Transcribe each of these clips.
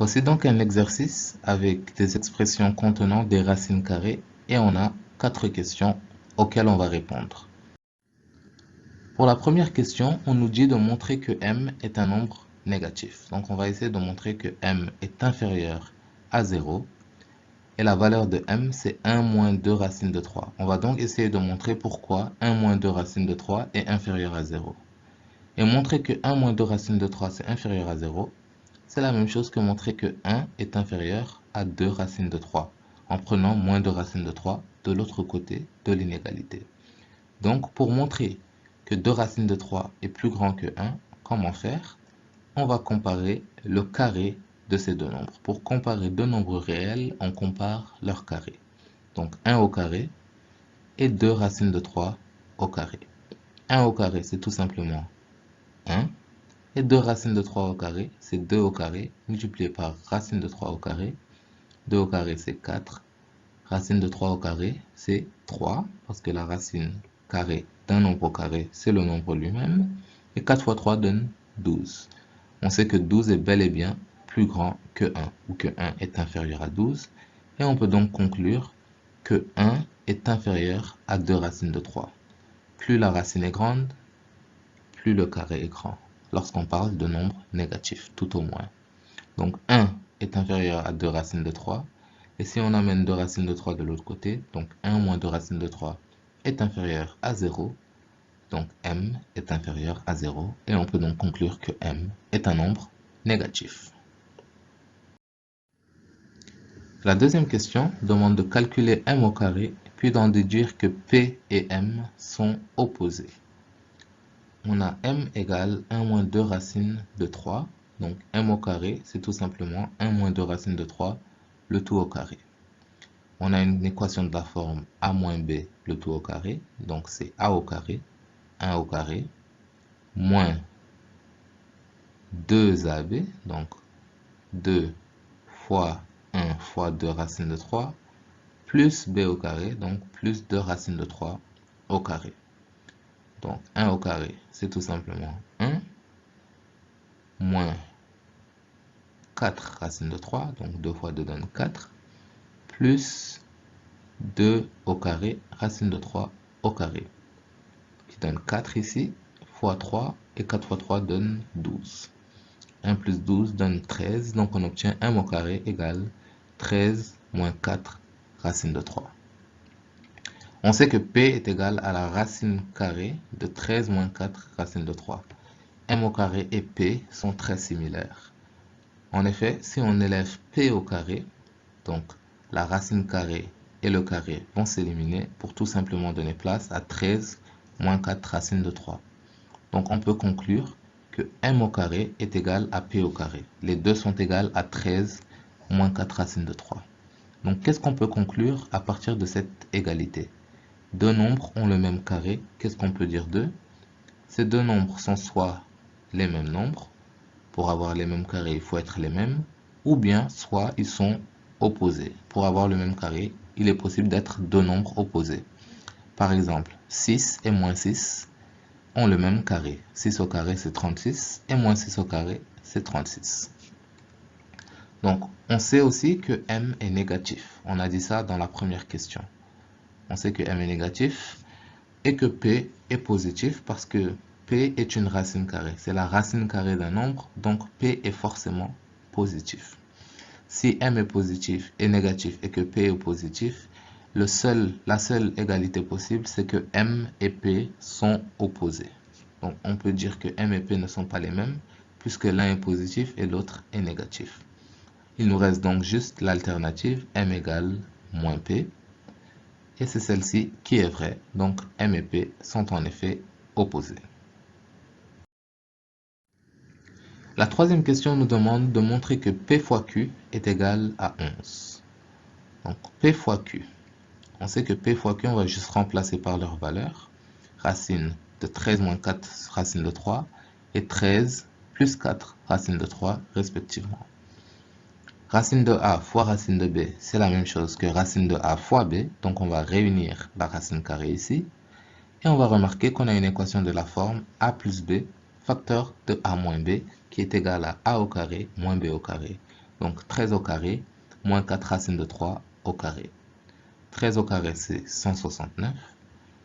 Voici donc un exercice avec des expressions contenant des racines carrées et on a 4 questions auxquelles on va répondre. Pour la première question, on nous dit de montrer que m est un nombre négatif. Donc on va essayer de montrer que m est inférieur à 0 et la valeur de m c'est 1 moins 2 racines de 3. On va donc essayer de montrer pourquoi 1 moins 2 racines de 3 est inférieur à 0. Et montrer que 1 moins 2 racines de 3 c'est inférieur à 0, c'est la même chose que montrer que 1 est inférieur à 2 racines de 3, en prenant moins 2 racines de 3 de l'autre côté de l'inégalité. Donc, pour montrer que 2 racines de 3 est plus grand que 1, comment faire? On va comparer le carré de ces deux nombres. Pour comparer deux nombres réels, on compare leur carré. Donc, 1 au carré et 2 racines de 3 au carré. 1 au carré, c'est tout simplement 1. Et 2 racines de 3 au carré, c'est 2 au carré, multiplié par racine de 3 au carré. 2 au carré, c'est 4. Racine de 3 au carré, c'est 3, parce que la racine carrée d'un nombre au carré, c'est le nombre lui-même. Et 4 fois 3 donne 12. On sait que 12 est bel et bien plus grand que 1, ou que 1 est inférieur à 12. Et on peut donc conclure que 1 est inférieur à 2 racines de 3. Plus la racine est grande, plus le carré est grand, lorsqu'on parle de nombres négatifs, tout au moins. Donc 1 est inférieur à 2 racines de 3. Et si on amène 2 racines de 3 de l'autre côté, donc 1 moins 2 racines de 3 est inférieur à 0. Donc m est inférieur à 0. Et on peut donc conclure que m est un nombre négatif. La deuxième question demande de calculer m au carré, puis d'en déduire que p et m sont opposés. On a m égale 1 moins 2 racines de 3. Donc m au carré, c'est tout simplement 1 moins 2 racines de 3, le tout au carré. On a une équation de la forme a moins b, le tout au carré. Donc c'est a au carré, 1 au carré, moins 2ab, donc 2 fois 1 fois 2 racines de 3, plus b au carré, donc plus 2 racines de 3 au carré. Donc 1 au carré, c'est tout simplement 1, moins 4 racines de 3, donc 2 fois 2 donne 4, plus 2 au carré, racine de 3 au carré, qui donne 4 ici, fois 3, et 4 fois 3 donne 12. 1 plus 12 donne 13, donc on obtient m au carré égale 13 moins 4 racine de 3. On sait que p est égal à la racine carrée de 13 moins 4 racine de 3. m au carré et p sont très similaires. En effet, si on élève p au carré, donc la racine carrée et le carré vont s'éliminer pour tout simplement donner place à 13 moins 4 racine de 3. Donc on peut conclure que m au carré est égal à p au carré. Les deux sont égales à 13 moins 4 racine de 3. Donc qu'est-ce qu'on peut conclure à partir de cette égalité? Deux nombres ont le même carré. Qu'est-ce qu'on peut dire d'eux? Ces deux nombres sont soit les mêmes nombres. Pour avoir les mêmes carrés, il faut être les mêmes. Ou bien soit ils sont opposés. Pour avoir le même carré, il est possible d'être deux nombres opposés. Par exemple, 6 et moins 6 ont le même carré. 6 au carré, c'est 36, et moins 6 au carré, c'est 36. Donc, on sait aussi que m est négatif. On a dit ça dans la première question. On sait que m est négatif et que p est positif parce que p est une racine carrée. C'est la racine carrée d'un nombre, donc p est forcément positif. Si m est positif et négatif et que p est positif, la seule égalité possible, c'est que m et p sont opposés. Donc on peut dire que m et p ne sont pas les mêmes, puisque l'un est positif et l'autre est négatif. Il nous reste donc juste l'alternative m égale moins p, et c'est celle-ci qui est vraie. Donc m et p sont en effet opposés. La troisième question nous demande de montrer que p fois q est égal à 11. Donc p fois q. On sait que p fois q, on va juste remplacer par leur valeur. Racine de 13 moins 4 racine de 3 et 13 plus 4 racine de 3 respectivement. Racine de a fois racine de b, c'est la même chose que racine de a fois b. Donc on va réunir la racine carrée ici. Et on va remarquer qu'on a une équation de la forme a plus b, facteur de a moins b, qui est égal à a au carré moins b au carré. Donc 13 au carré, moins 4 racine de 3 au carré. 13 au carré, c'est 169.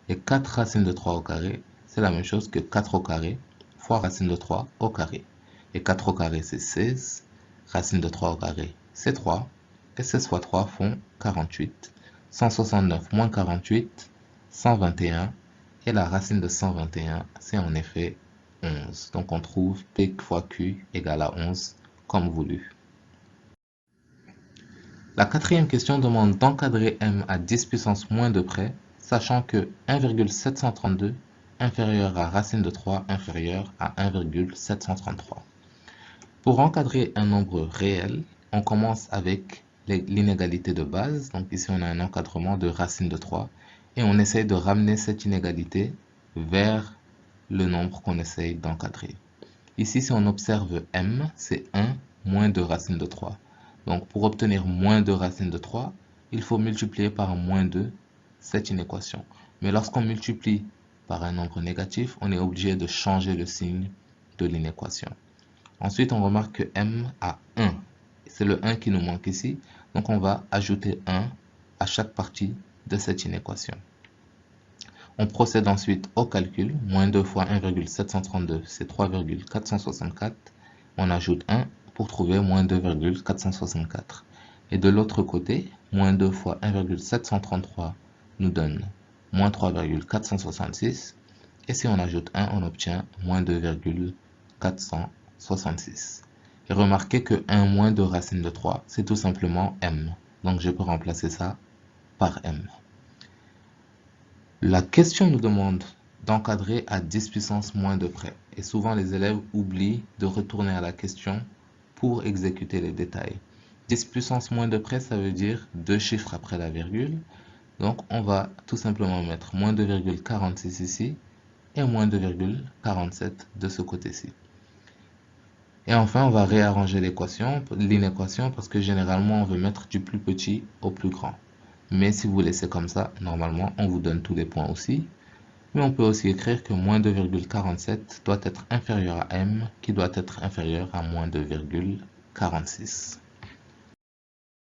Et 4 racines de 3 au carré, c'est la même chose que 4 au carré fois racine de 3 au carré. Et 4 au carré, c'est 16. Racine de 3 au carré, c'est 3. Et 16 fois 3 font 48. 169 moins 48, 121. Et la racine de 121, c'est en effet 11. Donc on trouve P fois Q égale à 11, comme voulu. La quatrième question demande d'encadrer M à 10 puissance moins 2 près, sachant que 1,732 inférieur à racine de 3 inférieur à 1,733. Pour encadrer un nombre réel, on commence avec l'inégalité de base. Donc ici, on a un encadrement de racine de 3. Et on essaye de ramener cette inégalité vers le nombre qu'on essaye d'encadrer. Ici, si on observe M, c'est 1 moins 2 racine de 3. Donc pour obtenir moins 2 racine de 3, il faut multiplier par moins 2 cette inéquation. Mais lorsqu'on multiplie par un nombre négatif, on est obligé de changer le signe de l'inéquation. Ensuite, on remarque que M a 1. C'est le 1 qui nous manque ici. Donc, on va ajouter 1 à chaque partie de cette inéquation. On procède ensuite au calcul. Moins 2 fois 1,732, c'est 3,464. On ajoute 1 pour trouver moins 2,464. Et de l'autre côté, moins 2 fois 1,733 nous donne moins 3,466. Et si on ajoute 1, on obtient moins 2,466. Et remarquez que 1 moins de racine de 3, c'est tout simplement M. Donc je peux remplacer ça par M. La question nous demande d'encadrer à 10 puissance moins de près. Et souvent les élèves oublient de retourner à la question pour exécuter les détails. 10 puissance moins de près, ça veut dire 2 chiffres après la virgule. Donc on va tout simplement mettre moins 2,46 ici et moins 2,47 de ce côté-ci. Et enfin, on va réarranger l'inéquation parce que généralement, on veut mettre du plus petit au plus grand. Mais si vous laissez comme ça, normalement, on vous donne tous les points aussi. Mais on peut aussi écrire que moins 2,47 doit être inférieur à M, qui doit être inférieur à moins 2,46.